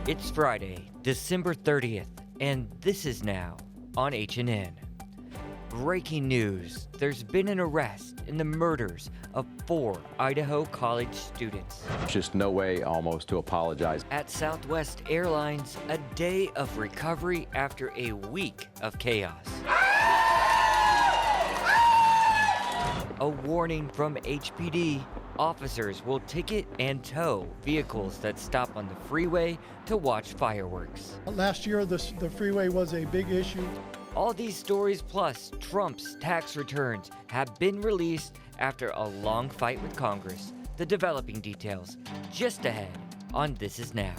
It's Friday, December 30th, and this is now on HNN. Breaking news, there's been an arrest in the murders of 4 Idaho college students. Just no way almost to apologize. At Southwest Airlines, a day of recovery after a week of chaos. A warning from HPD. Officers will ticket and tow vehicles that stop on the freeway to watch fireworks. Last year, the freeway was a big issue. All these stories plus Trump's tax returns have been released after a long fight with Congress. The developing details just ahead on This Is Now.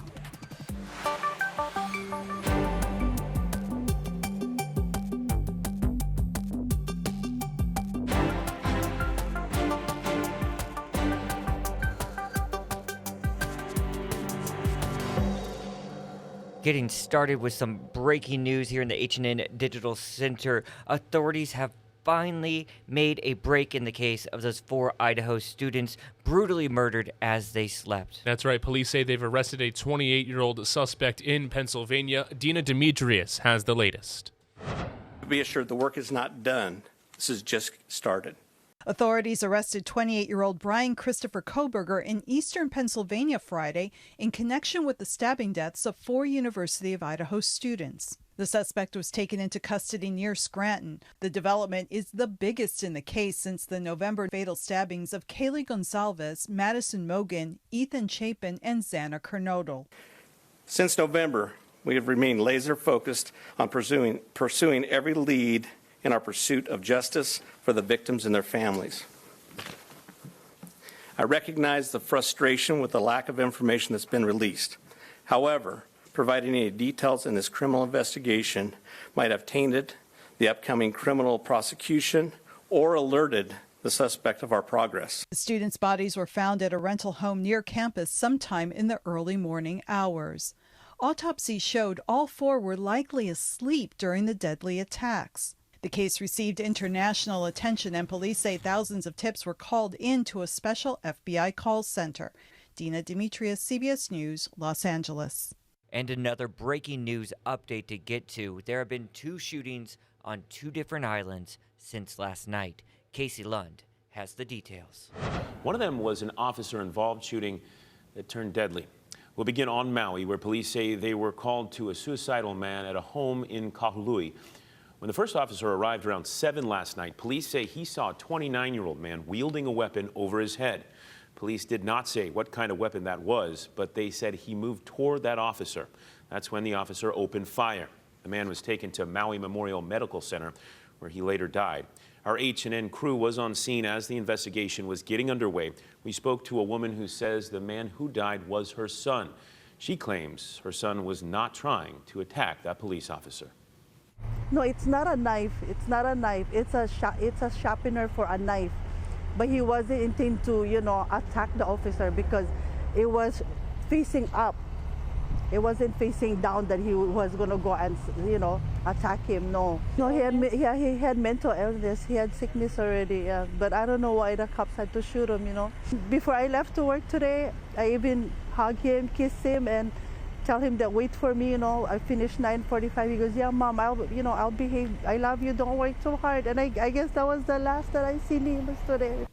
Getting started with some breaking news here in the HNN Digital Center. Authorities have finally made a break in the case of those 4 Idaho students brutally murdered as they slept. That's right. Police say they've arrested a 28-year-old suspect in Pennsylvania. Dina Demetrius has the latest. Be assured the work is not done. This has just started. Authorities arrested 28-year-old Brian Christopher Koberger in eastern Pennsylvania Friday in connection with the stabbing deaths of 4 University of Idaho students. The suspect was taken into custody near Scranton. The development is the biggest in the case since the November fatal stabbings of Kaylee Gonsalves, Madison Mogan, Ethan Chapin, and Xana Kernodle. Since November, we have remained laser focused on pursuing every lead in our pursuit of justice for the victims and their families. I recognize the frustration with the lack of information that's been released. However, providing any details in this criminal investigation might have tainted the upcoming criminal prosecution or alerted the suspect of our progress. The students' bodies were found at a rental home near campus sometime in the early morning hours. Autopsies showed all 4 were likely asleep during the deadly attacks. The case received international attention, and police say thousands of tips were called in to a special FBI call center. Dina Demetrius, CBS News, Los Angeles. And another breaking news update to get to. There have been 2 shootings on 2 different islands since last night. Casey Lund has the details. One of them was an officer-involved shooting that turned deadly. We'll begin on Maui, where police say they were called to a suicidal man at a home in Kahului. When the first officer arrived around 7 last night, police say he saw a 29-year-old man wielding a weapon over his head. Police did not say what kind of weapon that was, but they said he moved toward that officer. That's when the officer opened fire. The man was taken to Maui Memorial Medical Center, where he later died. Our HNN crew was on scene as the investigation was getting underway. We spoke to a woman who says the man who died was her son. She claims her son was not trying to attack that police officer. No, it's not a knife. It's not a knife. It's a sharpener for a knife. But he wasn't intending to, attack the officer because it was facing up. It wasn't facing down that he was going to go and, attack him. No, he had mental illness. He had sickness already. Yeah. But I don't know why the cops had to shoot him. Before I left to work today, I even hugged him, kissed him, and tell him that wait for me, I finished 9:45. He goes, yeah, Mom, I'll behave. I love you. Don't work too hard. And I guess that was the last that I seen him today.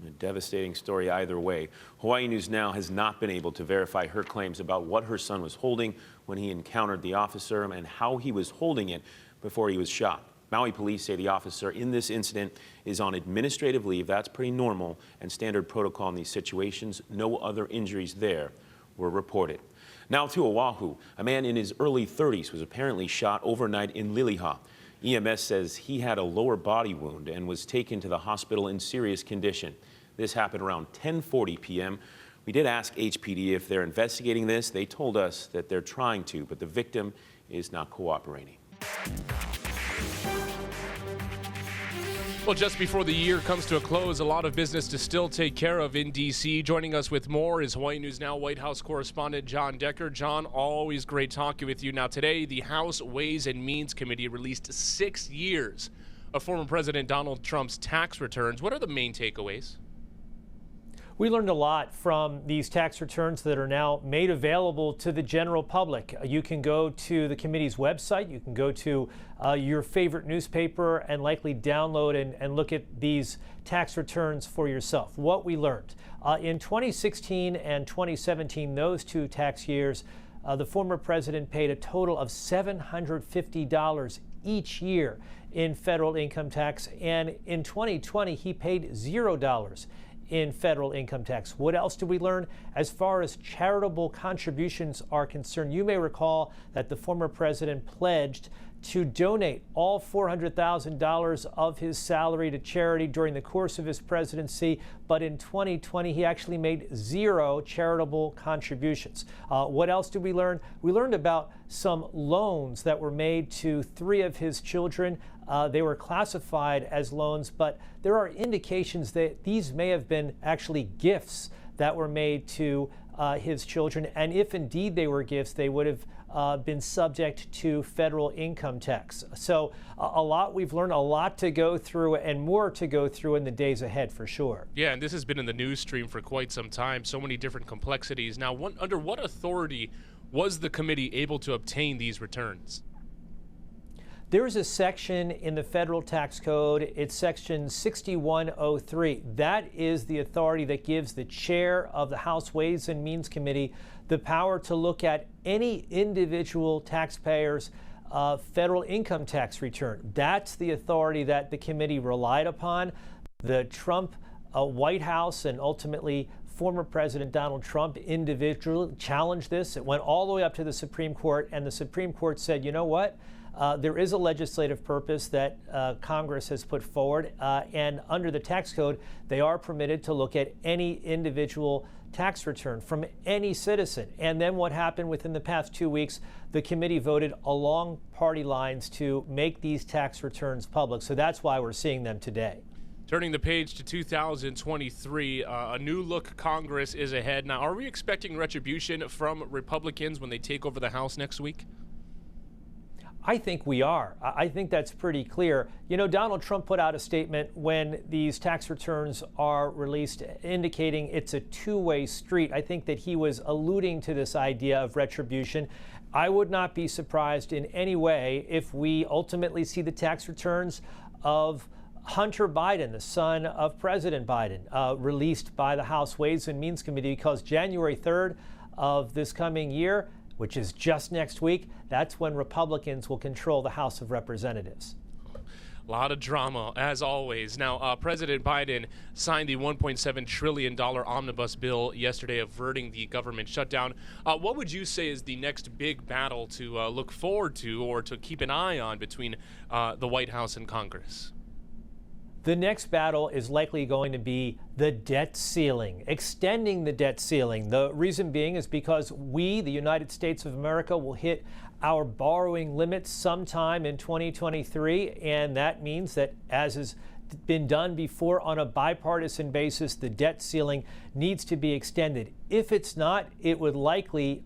A devastating story either way. Hawaii News Now has not been able to verify her claims about what her son was holding when he encountered the officer and how he was holding it before he was shot. Maui police say the officer in this incident is on administrative leave. That's pretty normal and standard protocol in these situations. No other injuries there were reported. Now to Oahu. A man in his early 30s was apparently shot overnight in Liliha. EMS says he had a lower body wound and was taken to the hospital in serious condition. This happened around 10:40 p.m. We did ask HPD if they're investigating this. They told us that they're trying to, but the victim is not cooperating. Well, just before the year comes to a close, a lot of business to still take care of in D.C. Joining us with more is Hawaii News Now White House correspondent John Decker. John, always great talking with you. Now, today, the House Ways and Means Committee released 6 years of former President Donald Trump's tax returns. What are the main takeaways? We learned a lot from these tax returns that are now made available to the general public. You can go to the committee's website, you can go to your favorite newspaper and likely download and look at these tax returns for yourself. What we learned in 2016 and 2017, those 2 tax years, the former president paid a total of $750 each year in federal income tax, and in 2020 he paid $0 in federal income tax. What else did we learn? As far as charitable contributions are concerned, you may recall that the former president pledged to donate all $400,000 of his salary to charity during the course of his presidency, but in 2020 he actually made 0 charitable contributions. What else did we learn? We learned about some loans that were made to 3 of his children. They were classified as loans, but there are indications that these may have been actually gifts that were made to his children, and if indeed they were gifts, they would have been subject to federal income tax. So a lot we've learned, a lot to go through, and more to go through in the days ahead for sure. Yeah, and this has been in the news stream for quite some time. So many different complexities. Now, under what authority was the committee able to obtain these returns? There is a section in the federal tax code, it's section 6103. That is the authority that gives the chair of the House Ways and Means Committee the power to look at any individual taxpayer's federal income tax return. That's the authority that the committee relied upon. The Trump White House and ultimately former President Donald Trump individually challenged this. It went all the way up to the Supreme Court, and the Supreme Court said, you know what? There is a legislative purpose that Congress has put forward, and under the tax code, they are permitted to look at any individual tax return from any citizen. And then what happened within the past 2 weeks, the committee voted along party lines to make these tax returns public. So that's why we're seeing them today. Turning the page to 2023, a new look Congress is ahead. Now, are we expecting retribution from Republicans when they take over the House next week? I think we are. I think that's pretty clear. You know, Donald Trump put out a statement when these tax returns are released indicating it's a two-way street. I think that he was alluding to this idea of retribution. I would not be surprised in any way if we ultimately see the tax returns of Hunter Biden, the son of President Biden, released by the House Ways and Means Committee, because January 3rd of this coming year, which is just next week, that's when Republicans will control the House of Representatives. A lot of drama, as always. Now, President Biden signed the $1.7 trillion omnibus bill yesterday, averting the government shutdown. What would you say is the next big battle to look forward to or to keep an eye on between the White House and Congress? The next battle is likely going to be the debt ceiling, extending the debt ceiling. The reason being is because we, the United States of America, will hit our borrowing limits sometime in 2023, and that means that, as has been done before on a bipartisan basis, the debt ceiling needs to be extended. If it's not, it would likely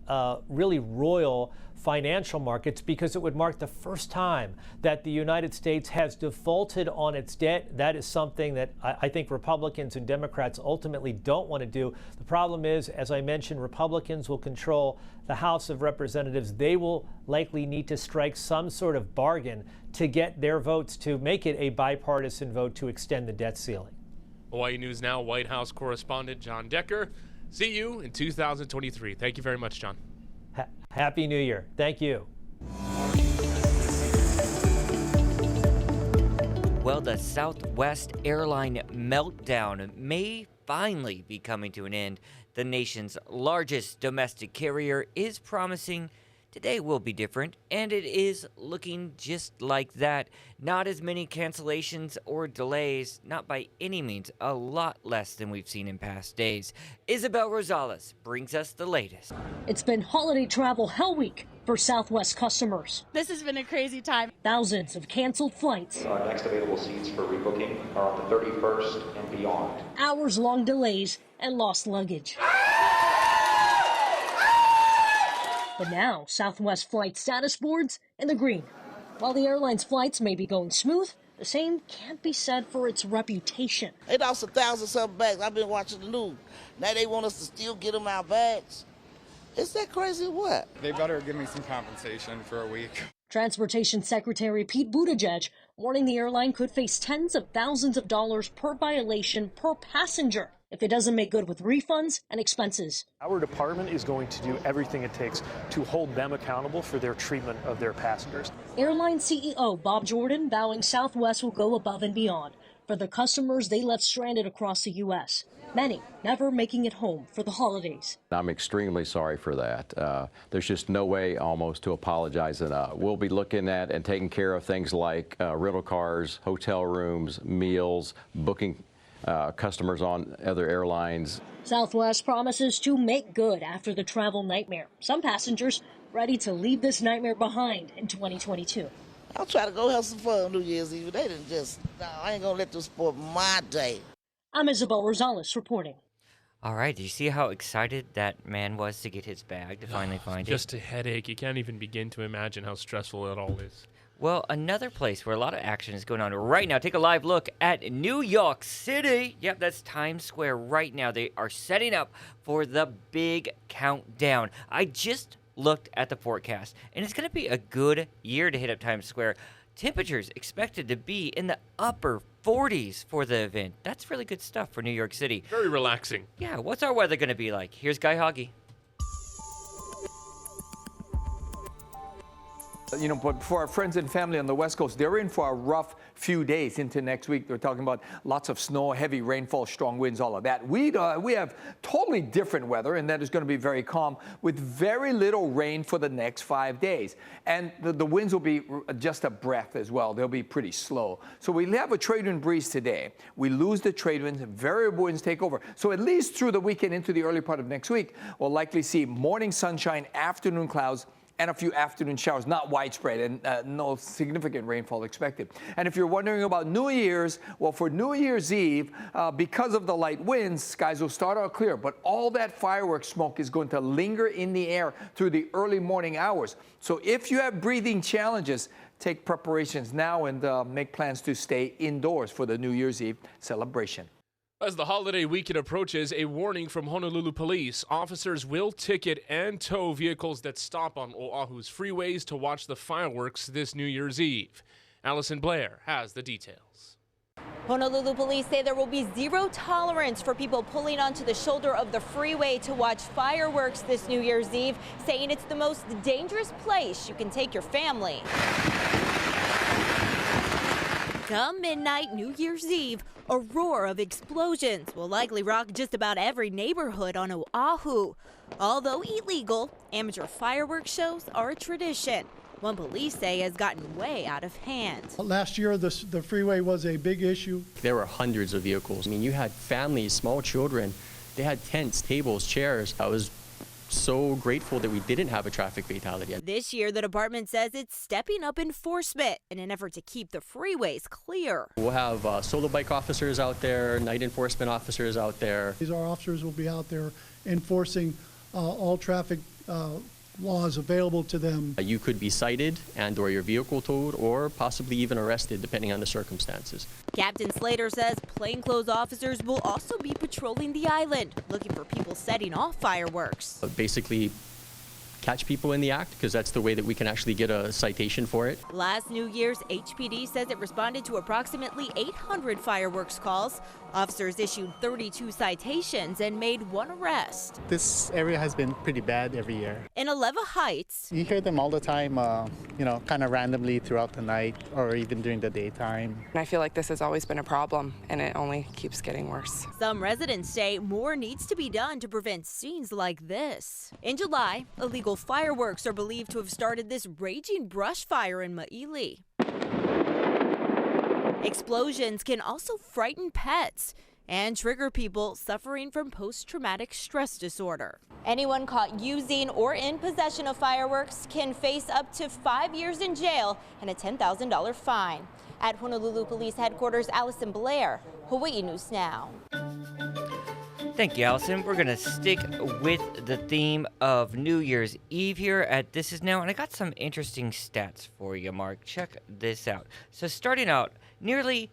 really roil financial markets, because it would mark the first time that the United States has defaulted on its debt. That is something that I think Republicans and Democrats ultimately don't want to do. The problem is, as I mentioned, Republicans will control the House of Representatives. They will likely need to strike some sort of bargain to get their votes to make it a bipartisan vote to extend the debt ceiling. Hawaii News Now White House correspondent John Decker. See you in 2023. Thank you very much, John. Happy New Year. Thank you. Well, the Southwest airline meltdown may finally be coming to an end. The nation's largest domestic carrier is promising today will be different, and it is looking just like that. Not as many cancellations or delays, not by any means, a lot less than we've seen in past days. Isabel Rosales brings us the latest. It's been holiday travel hell week for Southwest customers. This has been a crazy time. Thousands of canceled flights. Our next available seats for rebooking are on the 31st and beyond. Hours-long delays and lost luggage. But now, Southwest flight status boards in the green. While the airline's flights may be going smooth, The same can't be said for its reputation. They lost 1,000-something bags. I've been watching the news. Now they want us to still get them our bags. Is that crazy or what? They better give me some compensation for a week. Transportation Secretary Pete Buttigieg warning the airline could face tens of thousands of dollars per violation per passenger if it doesn't make good with refunds and expenses. Our department is going to do everything it takes to hold them accountable for their treatment of their passengers. Airline CEO Bob Jordan vowing Southwest will go above and beyond for the customers they left stranded across the U.S., many never making it home for the holidays. I'm extremely sorry for that. There's just no way almost to apologize. And we'll be looking at and taking care of things like rental cars, hotel rooms, meals, booking customers on other airlines. Southwest promises to make good after the travel nightmare. Some passengers ready to leave this nightmare behind in 2022. I'll try to go have some fun on New Year's Eve. They didn't just, no, I ain't gonna let them spoil my day. I'm Isabel Rosales reporting. All right, do you see how excited that man was to get his bag, to finally find it? Just a headache. You can't even begin to imagine how stressful it all is. Well, another place where a lot of action is going on right now. Take a live look at New York City. Yep, that's Times Square right now. They are setting up for the big countdown. I just looked at the forecast, and it's going to be a good year to hit up Times Square. Temperatures expected to be in the upper 40s for the event. That's really good stuff for New York City. Very relaxing. Yeah, what's our weather going to be like? Here's Guy Hoggy. You know, but for our friends and family on the West Coast, they're in for a rough few days into next week. They're talking about lots of snow, heavy rainfall, strong winds, all of that. We have totally different weather, and that is going to be very calm with very little rain for the next 5 days. And the winds will be just a breath as well. They'll be pretty slow. So we have a trade wind breeze today. We lose the trade winds, variable winds take over. So at least through the weekend into the early part of next week, we'll likely see morning sunshine, afternoon clouds, and a few afternoon showers, not widespread, and no significant rainfall expected. And if you're wondering about New Year's, well, for New Year's Eve, because of the light winds, skies will start out clear, but all that fireworks smoke is going to linger in the air through the early morning hours. So if you have breathing challenges, take preparations now and make plans to stay indoors for the New Year's Eve celebration. As the holiday weekend approaches, a warning from Honolulu police. Officers will ticket and tow vehicles that stop on Oahu's freeways to watch the fireworks this New Year's Eve. Allison Blair has the details. Honolulu police say there will be zero tolerance for people pulling onto the shoulder of the freeway to watch fireworks this New Year's Eve, saying it's the most dangerous place you can take your family. Come midnight New Year's Eve, a roar of explosions will likely rock just about every neighborhood on Oahu. Although illegal, amateur fireworks shows are a tradition. One police say has gotten way out of hand. Last year, the freeway was a big issue. There were hundreds of vehicles. I mean, you had families, small children. They had tents, tables, chairs. I was so grateful that we didn't have a traffic fatality. This year, the department says it's stepping up enforcement in an effort to keep the freeways clear. We'll have solo bike officers out there, night enforcement officers out there. Our officers will be out there enforcing all traffic laws available to them. You could be cited and or your vehicle towed or possibly even arrested depending on the circumstances. Captain Slater says plainclothes officers will also be patrolling the island, looking for people setting off fireworks. Basically, catch people in the act, because that's the way that we can actually get a citation for it. Last New Year's, HPD says it responded to approximately 800 fireworks calls. Officers issued 32 citations and made one arrest. This area has been pretty bad every year. In Aleva Heights, you hear them all the time, kind of randomly throughout the night or even during the daytime. I feel like this has always been a problem, and it only keeps getting worse. Some residents say more needs to be done to prevent scenes like this. In July, illegal fireworks are believed to have started this raging brush fire in Maui. Explosions can also frighten pets and trigger people suffering from post-traumatic stress disorder. Anyone caught using or in possession of fireworks can face up to 5 years in jail and a $10,000 fine. At Honolulu Police Headquarters, Allison Blair, Hawaii News Now. Thank you, Allison. We're going to stick with the theme of New Year's Eve here at This Is Now, and I got some interesting stats for you, Mark. Check this out. So starting out, nearly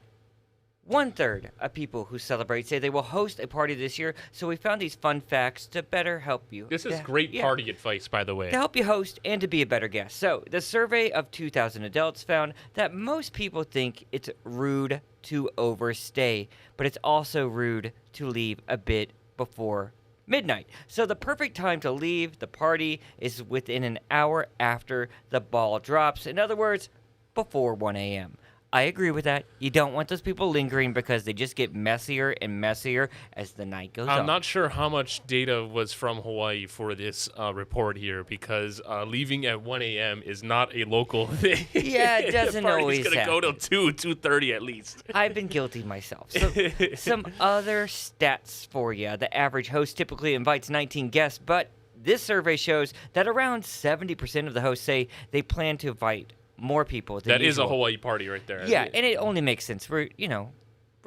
1/3 of people who celebrate say they will host a party this year, so we found these fun facts to better help you. This is great party advice, by the way. To help you host and to be a better guest. So, the survey of 2,000 adults found that most people think it's rude to overstay, but it's also rude to leave a bit before midnight. So, the perfect time to leave the party is within an hour after the ball drops. In other words, before 1 a.m. I agree with that. You don't want those people lingering because they just get messier and messier as the night goes on. I'm not sure how much data was from Hawaii for this report here because leaving at 1 a.m. is not a local thing. Yeah, it doesn't always happen. It's going to go till 2:30 at least. I've been guilty myself. So, some other stats for you. The average host typically invites 19 guests, but this survey shows that around 70% of the hosts say they plan to invite more people than That usual. is a Hawaii party right there. Yeah, and it only makes sense. We're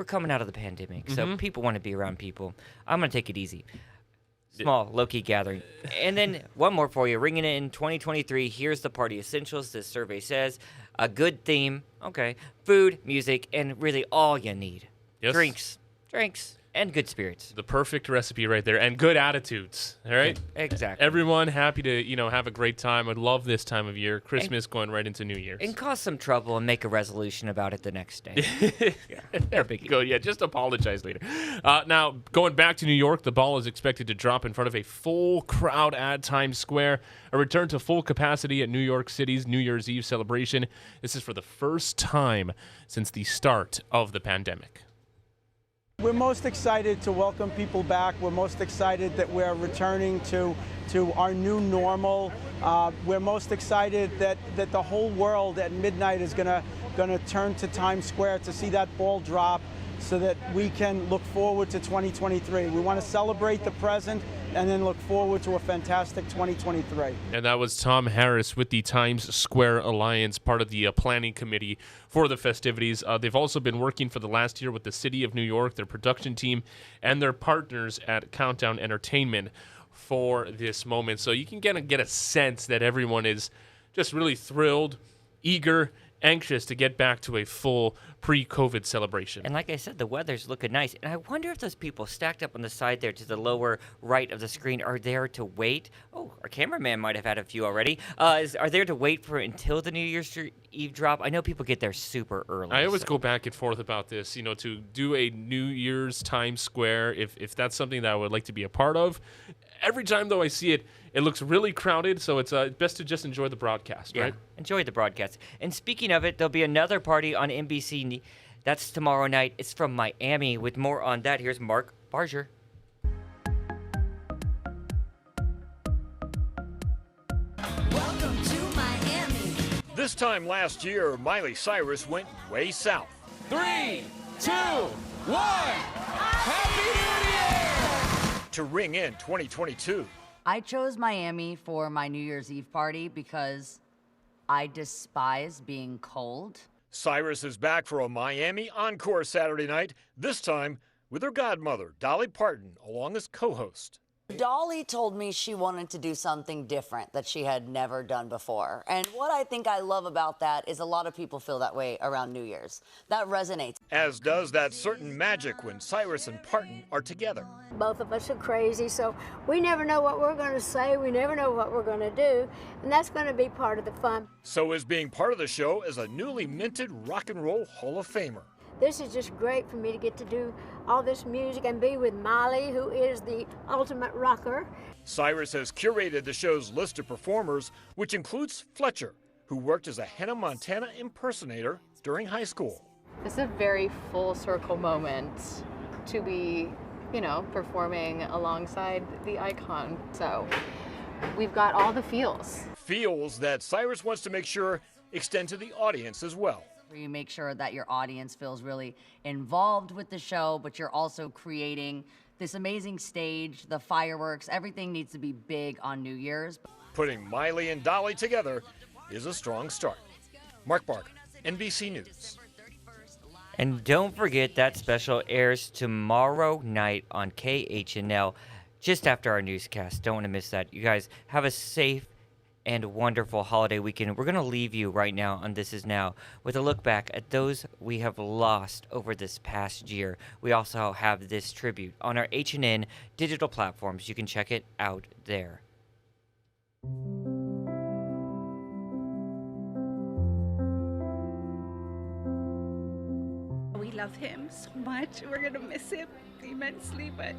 coming out of the pandemic, so people want to be around people. I'm going to take it easy. Small, low-key gathering. And then one more for you. Ringing in 2023, here's the party essentials. This survey says a good theme, okay, food, music, and really all you need. Yes. Drinks, and good spirits. The perfect recipe right there, and good attitudes. All right, exactly. Everyone happy to have a great time. I love this time of year. Christmas going right into New Year's. And cause some trouble and make a resolution about it the next day. There we go. Yeah, just apologize later. Now, going back to New York, the ball is expected to drop in front of a full crowd at Times Square. A return to full capacity at New York City's New Year's Eve celebration. This is for the first time since the start of the pandemic. We're most excited to welcome people back. We're most excited that we're returning to our new normal. We're most excited that the whole world at midnight is gonna turn to Times Square to see that ball drop so that we can look forward to 2023. We want to celebrate the present and then look forward to a fantastic 2023. And that was Tom Harris with the Times Square Alliance, part of the planning committee for the festivities. They've also been working for the last year with the City of New York, their production team, and their partners at Countdown Entertainment for this moment. So you can get a sense that everyone is just really thrilled, eager, anxious to get back to a full pre-COVID celebration. And like I said, the weather's looking nice. And I wonder if those people stacked up on the side there to the lower right of the screen are there to wait. Oh, our cameraman might have had a few already. Are there to wait for until the New Year's Eve drop? I know people get there super early. I always go back and forth about this, to do a New Year's Times Square, if that's something that I would like to be a part of. Every time, though, I see it, it looks really crowded, so it's best to just enjoy the broadcast, right? Enjoy the broadcast. And speaking of it, there'll be another party on NBC. That's tomorrow night. It's from Miami. With more on that, here's Mark Barger. Welcome to Miami. This time last year, Miley Cyrus went way south. 3, 2, 1. Happy New Year! To ring in 2022. I chose Miami for my New Year's Eve party because I despise being cold. Cyrus is back for a Miami encore Saturday night, this time with her godmother, Dolly Parton, along as co-host. Dolly told me she wanted to do something different that she had never done before. And what I think I love about that is a lot of people feel that way around New Year's. That resonates. As does that certain magic when Cyrus and Parton are together. Both of us are crazy, so we never know what we're going to say. We never know what we're going to do. And that's going to be part of the fun. So is being part of the show as a newly minted Rock and Roll Hall of Famer. This is just great for me to get to do all this music and be with Miley, who is the ultimate rocker. Cyrus has curated the show's list of performers, which includes Fletcher, who worked as a Hannah Montana impersonator during high school. It's a very full circle moment to be, performing alongside the icon. So we've got all the feels. Feels that Cyrus wants to make sure extend to the audience as well. You make sure that your audience feels really involved with the show, but you're also creating this amazing stage, the fireworks, everything needs to be big on New Year's. Putting Miley and Dolly together is a strong start. Mark Barker, NBC News. And don't forget that special airs tomorrow night on KHNL just after our newscast. Don't want to miss that. You guys have a safe and wonderful holiday weekend. We're going to leave you right now on This Is Now with a look back at those we have lost over this past year. We also have this tribute on our HNN digital platforms. You can check it out there. We love him so much. We're going to miss him immensely, but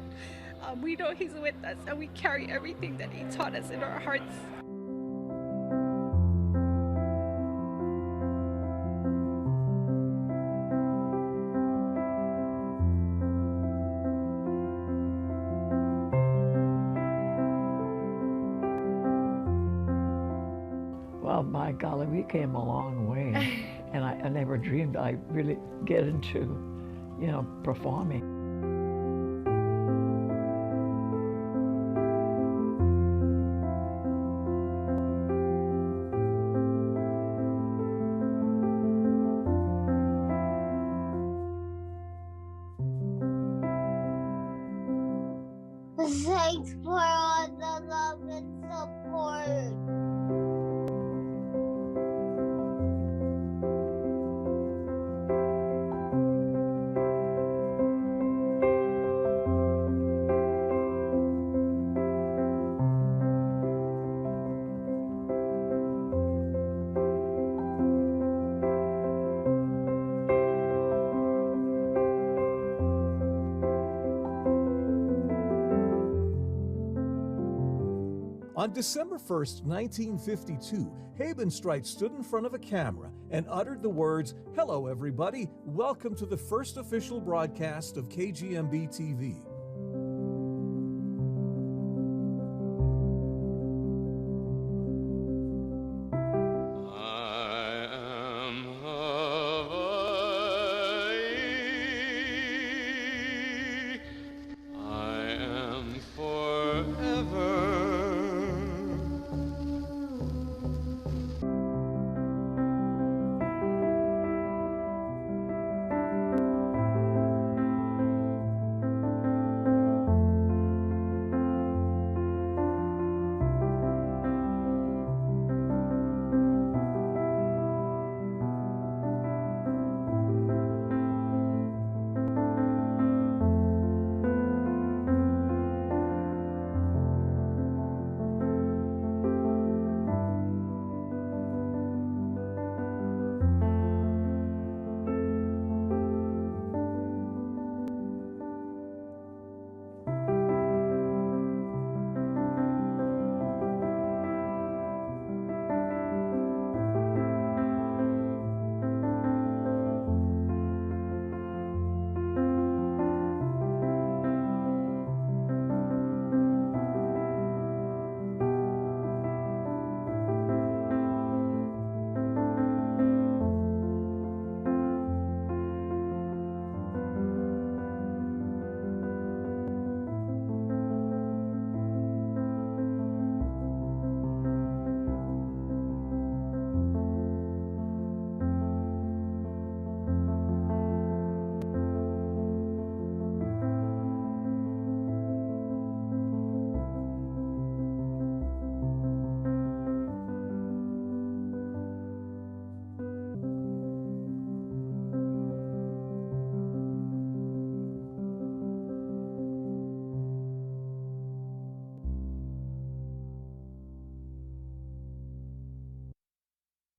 we know he's with us, and we carry everything that he taught us in our hearts. Well, by golly, we came a long way, and I never dreamed I'd really get into, performing. Thanks for all the love and support. On December 1st, 1952, Habenstreit stood in front of a camera and uttered the words, "Hello, everybody. Welcome to the first official broadcast of KGMB TV."